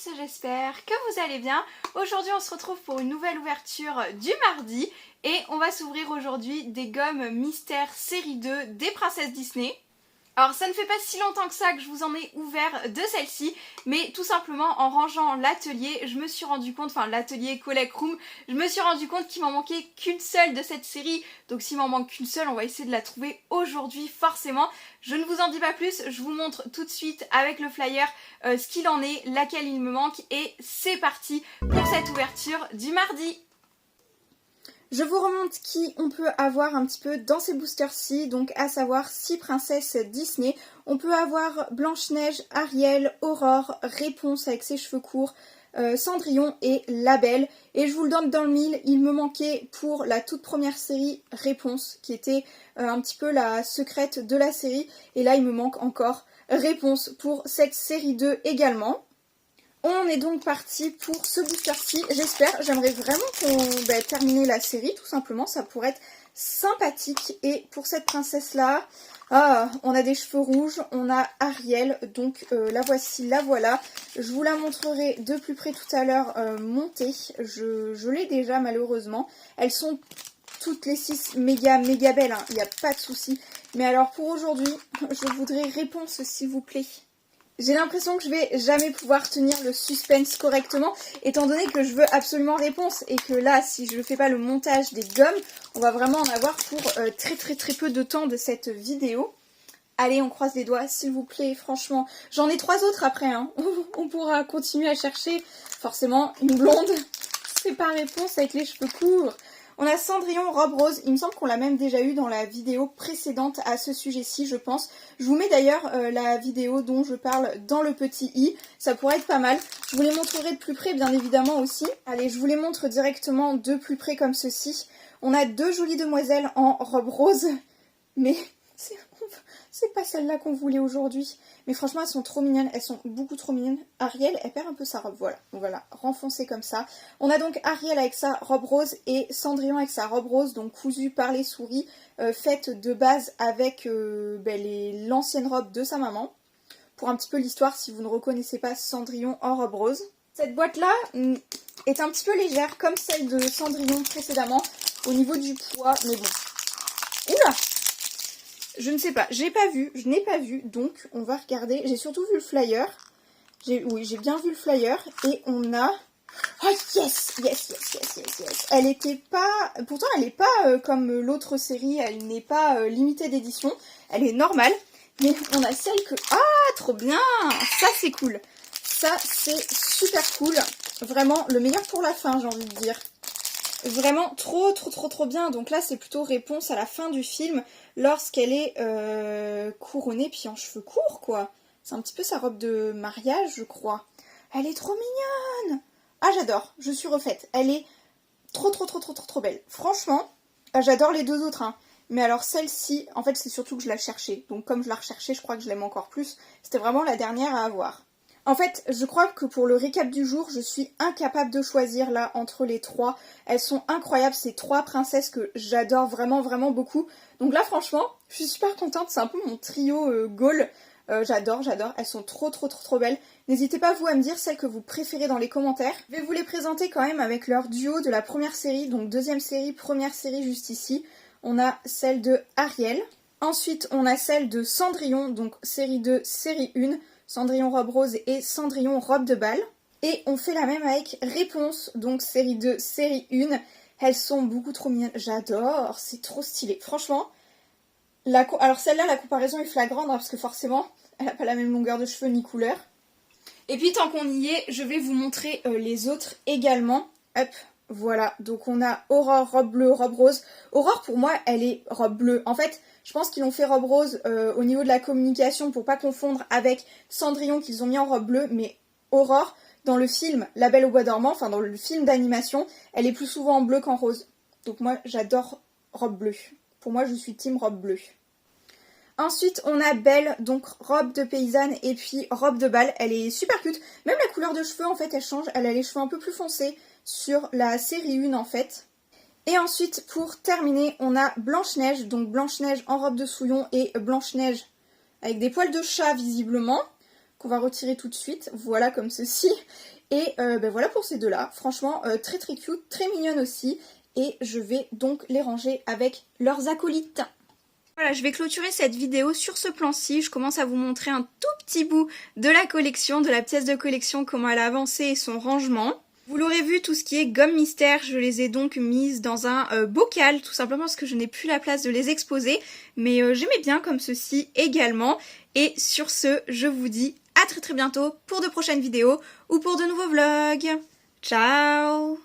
tous, j'espère que vous allez bien. Aujourd'hui on se retrouve pour une nouvelle ouverture du mardi et on va s'ouvrir aujourd'hui des gommes mystères série 2 des princesses Disney. Alors ça ne fait pas si longtemps que ça que je vous en ai ouvert de celle-ci, mais tout simplement en rangeant l'atelier, je me suis rendu compte, enfin l'atelier Collect Room, je me suis rendu compte qu'il m'en manquait qu'une seule de cette série. Donc s'il m'en manque qu'une seule, on va essayer de la trouver aujourd'hui forcément. Je ne vous en dis pas plus, je vous montre tout de suite avec le flyer ce qu'il en est, laquelle il me manque et c'est parti pour cette ouverture du mardi. Je vous remonte qui on peut avoir un petit peu dans ces boosters-ci, donc à savoir 6 princesses Disney. On peut avoir Blanche-Neige, Ariel, Aurore, Réponse avec ses cheveux courts, Cendrillon et La Belle. Et je vous le donne dans le mille, il me manquait pour la toute première série Réponse, qui était un petit peu la secrète de la série. Et là il me manque encore Réponse pour cette série 2 également. On est donc parti pour ce booster-ci, j'espère. J'aimerais vraiment qu'on termine la série, tout simplement. Ça pourrait être sympathique. Et pour cette princesse-là, on a des cheveux rouges, on a Ariel. Donc la voici, la voilà. Je vous la montrerai de plus près tout à l'heure montée. Je l'ai déjà malheureusement. Elles sont toutes les 6 méga belles, hein. Il n'y a pas de souci. Mais alors pour aujourd'hui, je voudrais Réponse s'il vous plaît. J'ai l'impression que je vais jamais pouvoir tenir le suspense correctement, étant donné que je veux absolument Réponse et que là, si je ne fais pas le montage des gommes, on va vraiment en avoir pour très peu de temps de cette vidéo. Allez, on croise les doigts, s'il vous plaît, franchement. J'en ai 3 autres après, hein. On pourra continuer à chercher. Forcément, une blonde, c'est pas Réponse avec les cheveux courts. On a Cendrillon, robe rose, il me semble qu'on l'a même déjà eu dans la vidéo précédente à ce sujet-ci, je pense. Je vous mets d'ailleurs la vidéo dont je parle dans le petit i, ça pourrait être pas mal. Je vous les montrerai de plus près bien évidemment aussi. Allez, je vous les montre directement de plus près comme ceci. On a 2 jolies demoiselles en robe rose, mais c'est pas celle-là qu'on voulait aujourd'hui. Mais franchement, elles sont trop mignonnes. Elles sont beaucoup trop mignonnes. Ariel, elle perd un peu sa robe. Voilà. Donc voilà, renfoncée comme ça. On a donc Ariel avec sa robe rose et Cendrillon avec sa robe rose, donc cousue par les souris, faite de base avec l'ancienne robe de sa maman. Pour un petit peu l'histoire, si vous ne reconnaissez pas Cendrillon en robe rose. Cette boîte-là est un petit peu légère, comme celle de Cendrillon précédemment, au niveau du poids. Mais bon. Oula! Je ne sais pas, je n'ai pas vu, donc on va regarder. J'ai surtout vu le flyer. Oui, j'ai bien vu le flyer. Et on a... Oh yes. Elle était pas... Pourtant, elle n'est pas comme l'autre série, elle n'est pas limitée d'édition. Elle est normale. Mais on a celle que... Ah, trop bien. Ça, c'est cool. Ça, c'est super cool. Vraiment, le meilleur pour la fin, j'ai envie de dire. Vraiment trop bien. Donc là c'est plutôt Réponse à la fin du film lorsqu'elle est couronnée puis en cheveux courts quoi. C'est un petit peu sa robe de mariage je crois. Elle est trop mignonne. Ah j'adore, je suis refaite. Elle est trop belle. Franchement, j'adore les 2 autres hein. Mais alors celle-ci, en fait c'est surtout que je la cherchais. Donc comme je la recherchais, je crois que je l'aime encore plus. C'était vraiment la dernière à avoir. En fait, je crois que pour le récap du jour, je suis incapable de choisir là entre les 3. Elles sont incroyables, ces 3 princesses que j'adore vraiment beaucoup. Donc là, franchement, je suis super contente. C'est un peu mon trio Gaul. J'adore. Elles sont trop belles. N'hésitez pas vous à me dire celles que vous préférez dans les commentaires. Je vais vous les présenter quand même avec leur duo de la première série. Donc deuxième série, première série juste ici. On a celle de Ariel. Ensuite, on a celle de Cendrillon, donc série 2, série 1. Cendrillon robe rose et Cendrillon robe de bal. Et on fait la même avec Réponse, donc série 2, série 1. Elles sont beaucoup trop mignonnes. J'adore, c'est trop stylé. Franchement, alors celle-là, la comparaison est flagrante, hein, parce que forcément, elle n'a pas la même longueur de cheveux ni couleur. Et puis tant qu'on y est, je vais vous montrer les autres également. Hop, voilà. Donc on a Aurore, robe bleue, robe rose. Aurore, pour moi, elle est robe bleue. En fait, je pense qu'ils l'ont fait robe rose au niveau de la communication pour pas confondre avec Cendrillon qu'ils ont mis en robe bleue. Mais Aurore, dans le film La Belle au Bois dormant, enfin dans le film d'animation, elle est plus souvent en bleu qu'en rose. Donc moi, j'adore robe bleue. Pour moi, je suis team robe bleue. Ensuite, on a Belle, donc robe de paysanne et puis robe de bal. Elle est super cute. Même la couleur de cheveux, en fait, elle change. Elle a les cheveux un peu plus foncés sur la série 1, en fait. Et ensuite, pour terminer, on a Blanche-Neige. Donc Blanche-Neige en robe de souillon et Blanche-Neige avec des poils de chat, visiblement. qu'on va retirer tout de suite. Voilà, comme ceci. Et ben voilà pour ces deux-là. Franchement, très très cute, très mignonne aussi. Et je vais donc les ranger avec leurs acolytes. Voilà, je vais clôturer cette vidéo sur ce plan-ci. Je commence à vous montrer un tout petit bout de la collection, de la pièce de collection, comment elle a avancé et son rangement. Vous l'aurez vu, tout ce qui est gomme mystère, je les ai donc mises dans un bocal, tout simplement parce que je n'ai plus la place de les exposer. Mais j'aimais bien comme ceci également. Et sur ce, je vous dis à très très bientôt pour de prochaines vidéos ou pour de nouveaux vlogs. Ciao!